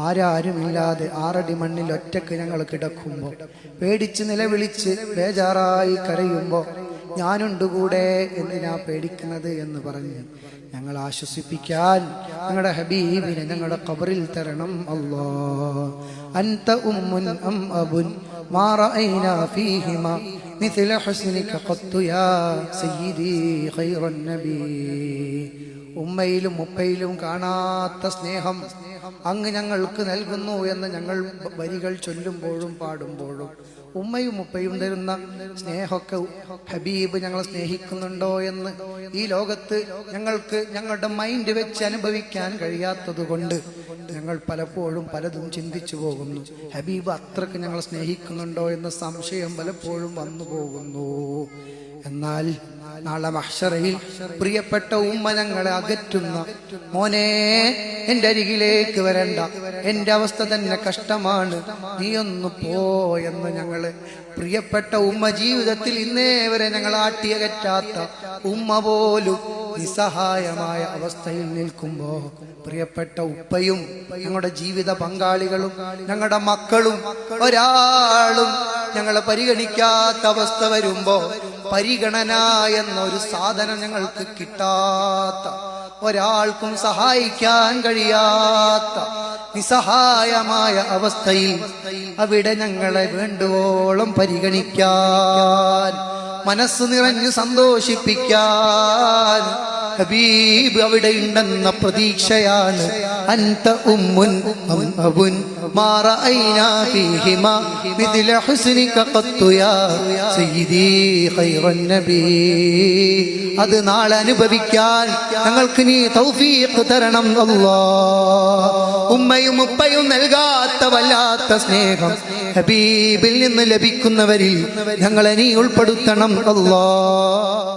ആരാരുമില്ലാതെ 6 അടി മണ്ണിൽ ഒറ്റക്ക് ഞങ്ങൾ കിടക്കുമ്പോൾ, പേടിച്ച് നിലവിളിച്ച് ബേജാറായി കരയുമ്പോൾ ഞാനുണ്ട് കൂടെ, എന്തിനാ പേടിക്കുന്നത് എന്ന് പറഞ്ഞ് ഞങ്ങൾ ആശ്വസിപ്പിക്കാൻ ഞങ്ങളുടെ ഹബീബിനെ ഞങ്ങളുടെ ഖബറിൽ തരണം. അല്ലാഹ് അൻത ഉമ്മുൻ അം അബുൻ മാ റഅയ്നാ ഫീഹിമാ മിസ്ല ഹുസ്നിക ഖത്തു യാ സയ്യിദി ഖൈറൻ നബി. ഉമ്മയിലും ഉപ്പയിലും കാണാത്ത സ്നേഹം അങ്ങ് ഞങ്ങൾക്ക് നൽകുന്നു എന്ന് ഞങ്ങൾ വരികൾ ചൊല്ലുമ്പോഴും പാടുമ്പോഴും ഉമ്മയും ഉപ്പയും തരുന്ന സ്നേഹമൊക്കെ ഹബീബ് ഞങ്ങളെ സ്നേഹിക്കുന്നുണ്ടോ എന്ന് ഈ ലോകത്ത് ഞങ്ങൾക്ക് ഞങ്ങളുടെ മൈൻഡ് വെച്ച് അനുഭവിക്കാൻ കഴിയാത്തത് കൊണ്ട് ഞങ്ങൾ പലപ്പോഴും പലതും ചിന്തിച്ചു പോകുന്നു. ഹബീബ് അത്രക്ക് ഞങ്ങളെ സ്നേഹിക്കുന്നുണ്ടോ എന്ന സംശയം പലപ്പോഴും വന്നു പോകുന്നു. എന്നാൽ നാളെ മഹ്ശറയിൽ പ്രിയപ്പെട്ട ഉമ്മ ഞങ്ങളെ അകറ്റുന്ന, മോനെ എൻ്റെ അരികിലേക്ക് വരണ്ട, എൻ്റെ അവസ്ഥ തന്നെ കഷ്ടമാണ്, നീയൊന്നു പോ എന്ന് ഞങ്ങള് പ്രിയപ്പെട്ട ഉമ്മ ജീവിതത്തിൽ ഇന്നേ വരെ ഞങ്ങൾ ആട്ടിയകറ്റാത്ത ഉമ്മ പോലും നിസ്സഹായമായ അവസ്ഥയിൽ നിൽക്കുമ്പോ, പ്രിയപ്പെട്ട ഉപ്പയും ഞങ്ങളുടെ ജീവിത പങ്കാളികളും ഞങ്ങളുടെ മക്കളും ഒരാളും ഞങ്ങളെ പരിഗണിക്കാത്ത അവസ്ഥ വരുമ്പോ, പരിഗണന എന്നൊരു സാധനം ഞങ്ങൾക്ക് കിട്ടാത്ത, ഒരാൾക്കും സഹായിക്കാൻ കഴിയാത്ത നിസ്സഹായമായ അവസ്ഥയിൽ അവിടെ ഞങ്ങളെ വേണ്ടുവോളം പരിഗണിക്കാൻ, മനസ്സ് നിറഞ്ഞു സന്തോഷിപ്പിക്കാൻ ഹബീബ് അവിടെ ഉണ്ടെന്ന പ്രതീക്ഷയാണ്. അൻത ഉമ്മുൻ അം അബുൻ മാ റഅയ്നാ ഫീഹിമാ മിസ്ല ഹുസ്നിക ഖത്തു യാ സയ്യിദി ഖൈറൻ നബി. അത് നാളെ അനുഭവിക്കാൻ ഞങ്ങൾക്ക് നീ തൗഫീഖ് തരണം അല്ലാഹ്. ഉമ്മയും ഉപ്പയും നൽകാത്ത വല്ലാത്ത സ്നേഹം ഹബീബിൽ നിന്ന് ലഭിക്കുന്നവരിൽ ഞങ്ങളെ നീ ഉൾപ്പെടുത്തണം അല്ലാഹ്.